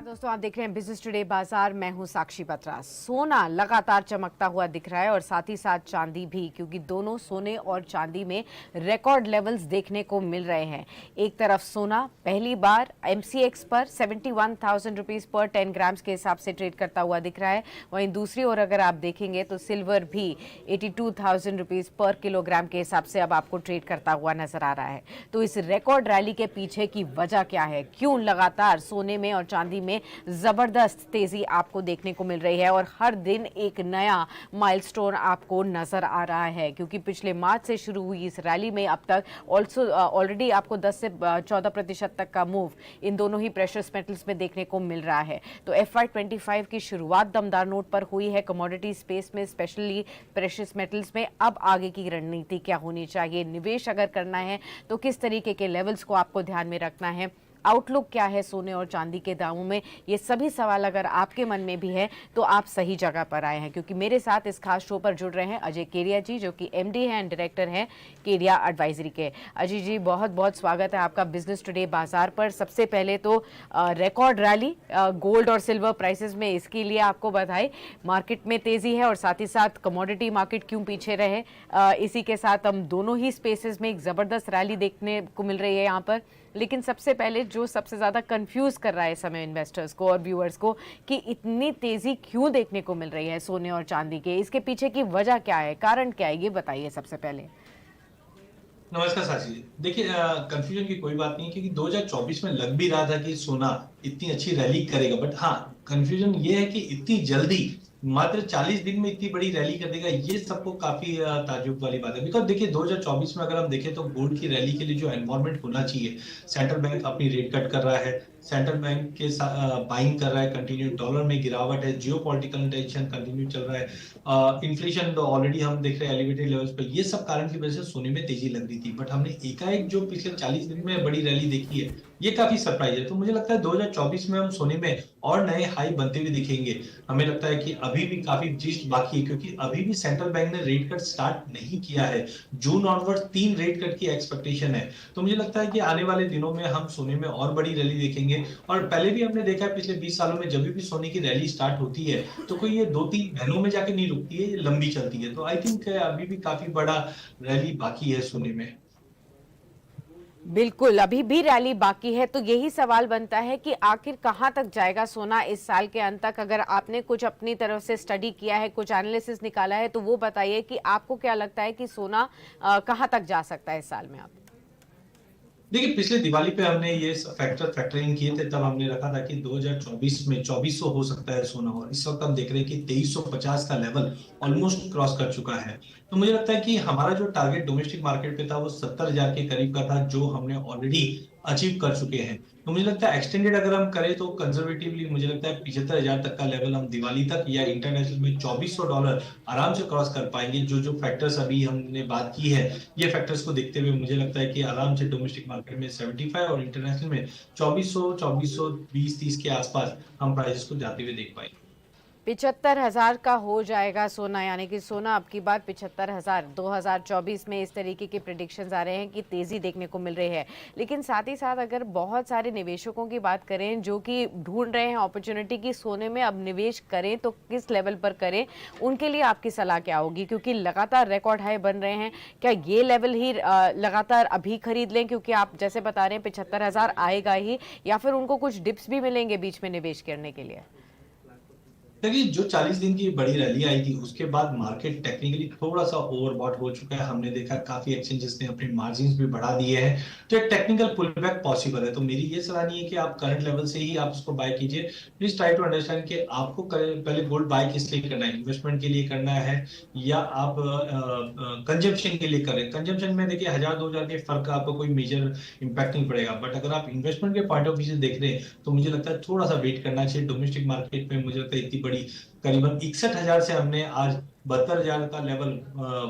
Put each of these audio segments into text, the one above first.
दोस्तों, आप देख रहे हैं बिजनेस टुडे बाजार। मैं हूं साक्षी बत्रा। सोना लगातार चमकता हुआ दिख रहा है और साथ ही साथ चांदी भी, क्योंकि दोनों सोने और चांदी में रिकॉर्ड लेवल्स देखने को मिल रहे हैं। एक तरफ सोना पहली बार एमसीएक्स पर 71,000 रुपीज पर 10 ग्राम्स के हिसाब से ट्रेड करता हुआ दिख रहा है। वहीं दूसरी ओर अगर आप देखेंगे तो सिल्वर भी 82,000 रुपीज पर किलोग्राम के हिसाब से अब आपको ट्रेड करता हुआ नजर आ रहा है। तो इस रिकॉर्ड रैली के पीछे की वजह क्या है? क्यों लगातार सोने में और चांदी में जबरदस्त तेजी आपको देखने को मिल रही है और हर दिन एक नया माइलस्टोन आपको नजर आ रहा है? क्योंकि पिछले मार्च से शुरू हुई इस रैली में अब तक ऑलरेडी आपको 10 से 14% तक का मूव इन दोनों ही प्रेशियस मेटल्स में देखने को मिल रहा है। तो FY25 की शुरुआत दमदार नोट पर हुई है कमोडिटी स्पेस में, स्पेशली प्रेशियस मेटल्स में। अब आगे की रणनीति क्या होनी चाहिए? निवेश अगर करना है तो किस तरीके के लेवल्स को आपको ध्यान में रखना है? आउटलुक क्या है सोने और चांदी के दामों में? ये सभी सवाल अगर आपके मन में भी है तो आप सही जगह पर आए हैं, क्योंकि मेरे साथ इस खास शो पर जुड़ रहे हैं अजय केरिया जी, जो कि MD हैं एंड डायरेक्टर हैं केरिया एडवाइजरी के। अजय जी, बहुत बहुत स्वागत है आपका बिजनेस टुडे बाजार पर। सबसे पहले तो रिकॉर्ड रैली गोल्ड और सिल्वर प्राइसेस में, इसके लिए आपको बधाई। मार्केट में तेजी है और साथ ही साथ कमोडिटी मार्केट क्यों पीछे रहे, इसी के साथ हम दोनों ही स्पेसेस में एक जबरदस्त रैली देखने को मिल रही है यहाँ पर। लेकिन सबसे पहले जो सबसे ज्यादा कंफ्यूज कर रहा है इस समय इन्वेस्टर्स को और व्यूअर्स को कि इतनी तेजी क्यों देखने को मिल रही है सोने और चांदी के, इसके पीछे की वजह क्या है, कारण क्या है, ये बताइए सबसे पहले। नमस्कार साक्षी जी। देखिए, कंफ्यूजन की कोई बात नहीं है, क्योंकि 2024 में लग भी रहा था कि सोना इतनी अच्छी रैली करेगा। बट हाँ, कंफ्यूजन ये है कि इतनी जल्दी मात्र 40 दिन में इतनी बड़ी रैली कर देगा, ये सबको काफी ताज्जुब वाली बात है। बिकॉज देखिए, 2024 में अगर हम देखें तो गोल्ड की रैली के लिए जो एनवायरमेंट होना चाहिए, सेंट्रल बैंक अपनी रेट कट कर रहा है, सेंट्रल बैंक के बाइंग कर रहा है कंटिन्यू, डॉलर में गिरावट है, जियो पॉलिटिकल टेंशन कंटिन्यू चल रहा है, इन्फ्लेशन ऑलरेडी हम देख रहे हैं एलिवेटेड लेवल्स पे। ये सब कारण की वजह से सोने में तेजी लग रही थी। बट हमने एकाएक जो पिछले 40 दिन में बड़ी रैली देखी है, ये काफी सरप्राइज है। तो मुझे लगता है 2024 में हम सोने में और नए हाई बनते हुए दिखेंगे। हमें लगता है कि अभी भी काफी जिस्ट बाकी है, क्योंकि अभी भी सेंट्रल बैंक ने रेट कट स्टार्ट नहीं किया है। जून ऑनवर्ड 3 रेट कट की एक्सपेक्टेशन है। तो मुझे लगता है कि आने वाले दिनों में हम सोने में और बड़ी रैली देखेंगे। और पहले भी हमने देखा है पिछले 20 सालों में, जब भी सोने की रैली स्टार्ट होती है तो कोई ये 2-3 महीनों में जाके नहीं रुकती है, ये लंबी चलती है। तो आई थिंक अभी भी काफी बड़ा रैली बाकी है सोने में। बिल्कुल, अभी भी रैली बाकी है। तो यही सवाल बनता है कि आखिर कहां तक जाएगा सोना इस साल के अंत तक? अगर आपने कुछ अपनी तरफ से स्टडी किया है, कुछ एनालिसिस निकाला है, तो वो बताइए कि आपको क्या लगता है कि सोना कहां तक जा सकता है इस साल में? आप देखिए, पिछले दिवाली पे हमने ये फैक्टरिंग किए थे, तब हमने रखा था कि 2024 में 2400 हो सकता है सोना, और इस वक्त हम देख रहे हैं कि 2350 का लेवल ऑलमोस्ट क्रॉस कर चुका है। तो मुझे लगता है कि हमारा जो टारगेट डोमेस्टिक मार्केट पे था वो 70,000 के करीब का था, जो हमने ऑलरेडी अचीव कर चुके हैं। तो मुझे लगता है एक्सटेंडेड अगर हम करें तो कंजर्वेटिवली मुझे लगता है 75,000 तक का लेवल हम दिवाली तक या इंटरनेशनल में $2400 आराम से क्रॉस कर पाएंगे। जो जो फैक्टर्स अभी हमने बात की है, ये फैक्टर्स को देखते हुए मुझे लगता है कि आराम से डोमेस्टिक मार्केट में 75 और इंटरनेशनल में 2400, 2420-30 के आसपास हम प्राइसेस को जाते हुए देख पाएंगे। 75,000 का हो जाएगा सोना, यानी कि सोना अब की बार 75,000 2024 में, इस तरीके के प्रिडिक्शंस आ रहे हैं कि तेजी देखने को मिल रही है। लेकिन साथ ही साथ अगर बहुत सारे निवेशकों की बात करें जो कि ढूंढ रहे हैं अपॉर्चुनिटी की सोने में अब निवेश करें तो किस लेवल पर करें, उनके लिए आपकी सलाह क्या होगी? क्योंकि लगातार रिकॉर्ड हाई बन रहे हैं, क्या ये लेवल ही लगातार अभी खरीद लें क्योंकि आप जैसे बता रहे हैं 75,000 आएगा ही, या फिर उनको कुछ डिप्स भी मिलेंगे बीच में निवेश करने के लिए? देखिए, जो 40 दिन की बड़ी रैली आई थी उसके बाद मार्केट टेक्निकली थोड़ा सा ओवरबॉट हो चुका है। हमने देखा काफी एक्सचेंजेस ने अपने मार्जिन्स भी बढ़ा दिए हैं, तो एक टेक्निकल पुलबैक पॉसिबल है। तो मेरी ये सलाह नहीं है कि आप करंट लेवल से ही आप उसको बाय कीजिए। प्लीज ट्राई टू अंडरस्टैंड कि आपको पहले गोल्ड बाय किस लिए करना है, इन्वेस्टमेंट के लिए करना है या आप कंजम्पशन के लिए कर रहे हैं। कंजम्पशन में देखिए 1000-2000 के फर्क का आपको कोई मेजर इंपैक्ट नहीं पड़ेगा। बट अगर आप इन्वेस्टमेंट के पॉइंट ऑफ व्यू से देख रहे हैं तो मुझे लगता है थोड़ा सा वेट करना चाहिए। डोमेस्टिक मार्केट में मुझे लगता है इतनी बड़ी करीबन 61,000 से हमने आज 72,000 का लेवल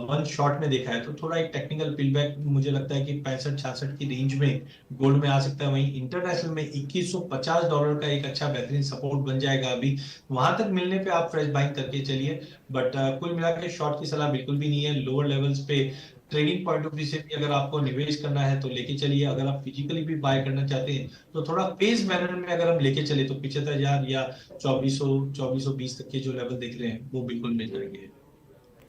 वन शॉट में देखा है, तो थोड़ा एक टेक्निकल पिलबैक मुझे लगता है कि 65-66 की रेंज में गोल्ड में आ सकता है। वहीं इंटरनेशनल में $2150 का एक अच्छा बेहतरीन सपोर्ट बन जाएगा। अभी वहां तक मिलने पे आप फ्रेश बाइंग करके चलिए। बट कुल मिला के शॉर्ट की सलाह बिल्कुल भी नहीं है। लोअर लेवल्स पे ट्रेडिंग पॉइंट ऑफ व्यू से भी अगर आपको निवेश करना है तो लेके चलिए, अगर आप फिजिकली भी बाय करना चाहते हैं तो थोड़ा फेज मैनर में अगर हम लेके चले तो 75,000 या 2420 तक के जो लेवल देख रहे हैं वो बिल्कुल मिल जाएंगे।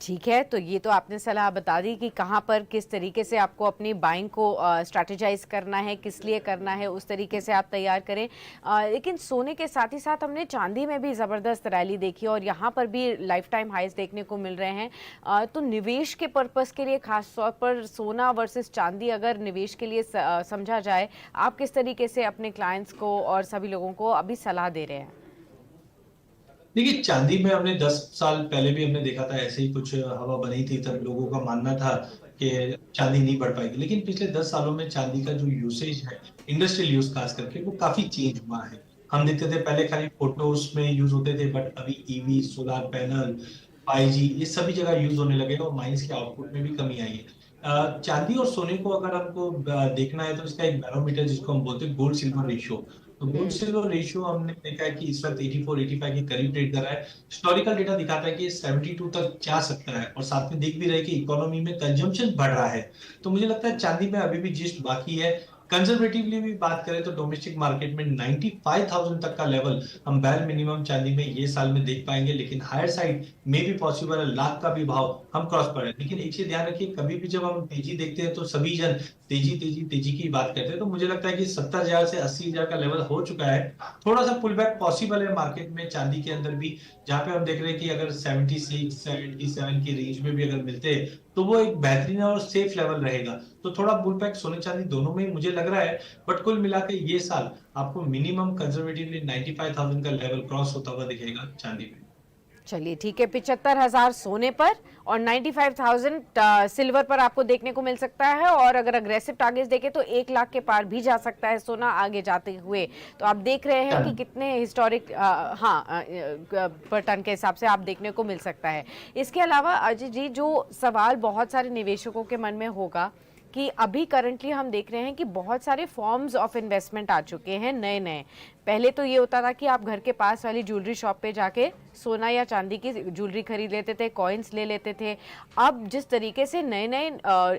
ठीक है, तो ये तो आपने सलाह बता दी कि कहाँ पर किस तरीके से आपको अपनी बाइंग को स्ट्रैटेजाइज करना है, किस लिए करना है, उस तरीके से आप तैयार करें। लेकिन सोने के साथ ही साथ हमने चांदी में भी ज़बरदस्त रैली देखी और यहाँ पर भी लाइफ टाइम हाइज देखने को मिल रहे हैं। तो निवेश के पर्पस के लिए खास तौर पर सोना वर्सेस चांदी अगर निवेश के लिए समझा जाए, आप किस तरीके से अपने क्लाइंट्स को और सभी लोगों को अभी सलाह दे रहे हैं? देखिए, चांदी में हमने 10 साल पहले भी हमने देखा था, ऐसे ही कुछ हवा बनी थी, तब लोगों का मानना था कि चांदी नहीं बढ़ पाएगी। लेकिन पिछले 10 सालों में चांदी का जो यूसेज है, इंडस्ट्रियल यूज खास करके, वो काफी चेंज हुआ है। हम देखते थे पहले खाली फोटोज में यूज होते थे, बट अभी ईवी, सोलर पैनल, 5G, ये सभी जगह यूज होने लगे और माइंस के आउटपुट में भी कमी आई है। चांदी और सोने को अगर हमको देखना है तो इसका एक बैरोमीटर जिसको हम बोलते हैं गोल्ड सिल्वर रेशियो, तो गोल्ड हम्म। सिल्वर रेशियो हमने देखा है कि इस वक्त 84-85 के करीब ट्रेड कर रहा है। हिस्टोरिकल डेटा दिखाता है कि 72 तक जा सकता है, और साथ में देख भी रहे कि इकोनॉमी में कंजम्पशन बढ़ रहा है। तो मुझे लगता है चांदी में अभी भी जिस्ट बाकी है। कंजर्वेटिवली भी बात करें तो डोमेस्टिक मार्केट में 95,000 तक का लेवल हम बैर मिनिमम चांदी में ये साल में देख पाएंगे, लेकिन हायर साइड में भी पॉसिबल है, लाख का भी भाव हम क्रॉस कर रहे हैं। लेकिन एक चीज ध्यान रखिए, कभी भी जब हम तेजी देखते हैं तो सभी जन तेजी तेजी तेजी की बात करते हैं। तो मुझे लगता है कि 70,000 से 80,000 का लेवल हो चुका है। थोड़ा सा पुल बैक पॉसिबल है मार्केट में चांदी के अंदर भी, जहां पे हम देख रहे हैं कि अगर 76 77 की रेंज में भी अगर मिलते हैं तो वो एक बेहतरीन और सेफ लेवल रहेगा। तो थोड़ा पुल बैक सोने चांदी दोनों में ही मुझे लग रहा है, बट कुल मिलाकर ये साल आपको मिनिमम कंजर्वेटिवली 95,000 का लेवल क्रॉस होता हुआ दिखेगा चांदी में। चलिए ठीक है, 75,000 सोने पर और 95,000 सिल्वर पर आपको देखने को मिल सकता है। और अगर अग्रेसिव टारगेट्स देखें तो 1 लाख के पार भी जा सकता है सोना आगे जाते हुए। तो आप देख रहे हैं कि कितने हिस्टोरिक पर टन के हिसाब से आप देखने को मिल सकता है। इसके अलावा अजय जी, जो सवाल बहुत सारे निवेशकों के मन में होगा कि अभी करंटली हम देख रहे हैं कि बहुत सारे फॉर्म्स ऑफ इन्वेस्टमेंट आ चुके हैं नए नए। पहले तो ये होता था कि आप घर के पास वाली ज्वेलरी शॉप पे जाके सोना या चांदी की ज्वेलरी खरीद लेते थे, कॉइन्स ले लेते थे। अब जिस तरीके से नए नए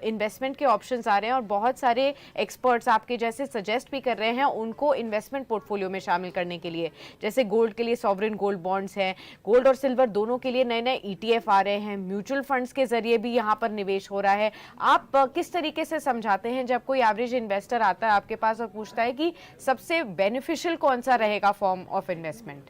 इन्वेस्टमेंट के ऑप्शंस आ रहे हैं और बहुत सारे एक्सपर्ट्स आपके जैसे सजेस्ट भी कर रहे हैं उनको इन्वेस्टमेंट पोर्टफोलियो में शामिल करने के लिए, जैसे गोल्ड के लिए सॉवरेन गोल्ड बॉन्ड्स हैं, गोल्ड और सिल्वर दोनों के लिए नए नए ETF आ रहे हैं, म्यूचुअल फंड्स के जरिए भी यहाँ पर निवेश हो रहा है। आप किस तरीके से समझाते हैं जब कोई एवरेज इन्वेस्टर आता है आपके पास और पूछता है कि सबसे बेनिफिशियल कौन सा रहेगा फॉर्म ऑफ इन्वेस्टमेंट?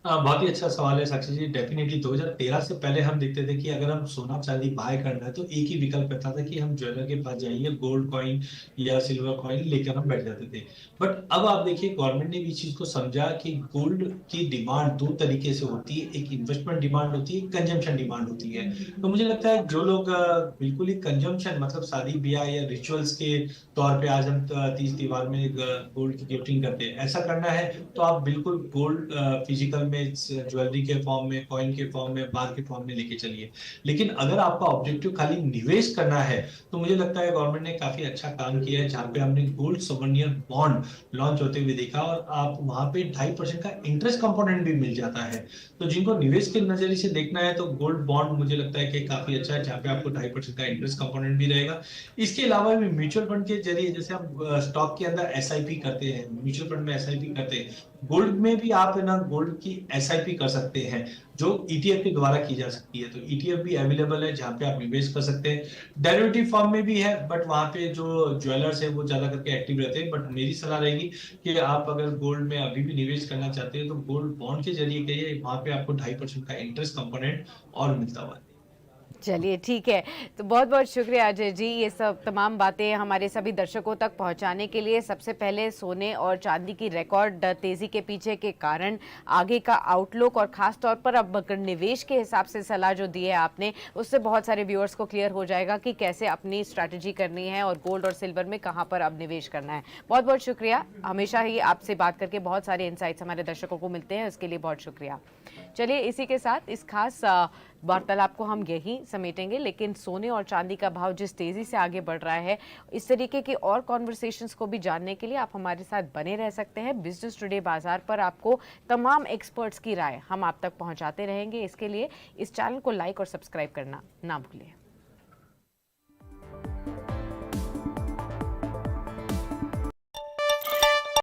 बहुत ही अच्छा सवाल है साक्षी जी। डेफिनेटली 2013 से पहले हम देखते थे कि अगर हम सोना चांदी बाय करना है तो एक ही विकल्प रहता था कि हम ज्वेलर के पास जाएंगे, गोल्ड कॉइन या सिल्वर कॉइन लेकर हम बैठ जाते थे। बट अब आप देखिए, गवर्नमेंट ने भी इस चीज को समझा कि गोल्ड की डिमांड दो तरीके से होती है, एक इन्वेस्टमेंट डिमांड होती है, कंजम्पशन डिमांड होती है। तो मुझे लगता है जो लोग बिल्कुल ही कंजम्पशन, मतलब शादी ब्याह या रिचुअल्स के तौर पे आज हम तीज त्योहार में गोल्ड की गिफ्टिंग करते हैं, ऐसा करना है तो आप बिल्कुल गोल्ड फिजिकल में, ज्वेलरी के फॉर्म में, कॉइन के फॉर्म में, बार के फॉर्म में लेके चलिए। लेकिन अगर आपका ऑब्जेक्टिव खाली निवेश करना है तो मुझे लगता है गवर्नमेंट ने काफी अच्छा काम किया है, जहां पे हमने गोल्ड सोवनियर बॉन्ड लॉन्च होते हुए देखा, और आप वहां पे 2.5% का इंटरेस्ट कंपोनेंट भी मिल जाता है। तो जिनको निवेश के नजरिए से देखना है तो गोल्ड बॉन्ड मुझे लगता है कि काफी अच्छा है, जहां पे आपको 2.5% का इंटरेस्ट कंपोनेंट भी रहेगा। इसके अलावा भी म्यूचुअल फंड के जरिए, जैसे हम स्टॉक के अंदर SIP करते हैं, म्यूचुअल फंड में SIP करते हैं, गोल्ड में भी आप है ना गोल्ड की SIP कर सकते हैं, जो ETF के द्वारा की जा सकती है। तो ETF भी अवेलेबल है जहां पे आप निवेश कर सकते हैं। डेरिवेटिव फॉर्म में भी है, बट वहां पे जो ज्वेलर्स है वो ज्यादा करके एक्टिव रहते हैं। बट मेरी सलाह रहेगी कि आप अगर गोल्ड में अभी भी निवेश करना चाहते हैं तो गोल्ड बॉन्ड के जरिए करिए, वहां पे आपको 2.5% का इंटरेस्ट कंपोनेंट और मिलता हुआ है। चलिए ठीक है, तो बहुत बहुत शुक्रिया अजय जी, ये सब तमाम बातें हमारे सभी दर्शकों तक पहुंचाने के लिए। सबसे पहले सोने और चांदी की रिकॉर्ड तेजी के पीछे के कारण, आगे का आउटलुक और खास तौर पर अब निवेश के हिसाब से सलाह जो दी है आपने, उससे बहुत सारे व्यूअर्स को क्लियर हो जाएगा कि कैसे अपनी स्ट्रैटेजी करनी है और गोल्ड और सिल्वर में कहाँ पर अब निवेश करना है। बहुत बहुत शुक्रिया, हमेशा ही आपसे बात करके बहुत सारे इंसाइट्स हमारे दर्शकों को मिलते हैं, उसके लिए बहुत शुक्रिया। चलिए इसी के साथ इस खास वार्तालाप को हम यहीं समेटेंगे, लेकिन सोने और चांदी का भाव जिस तेजी से आगे बढ़ रहा है, इस तरीके की और कॉन्वर्सेशंस को भी जानने के लिए आप हमारे साथ बने रह सकते हैं। बिजनेस टुडे बाजार पर आपको तमाम एक्सपर्ट्स की राय हम आप तक पहुंचाते रहेंगे। इसके लिए इस चैनल को लाइक और सब्सक्राइब करना ना भूलें।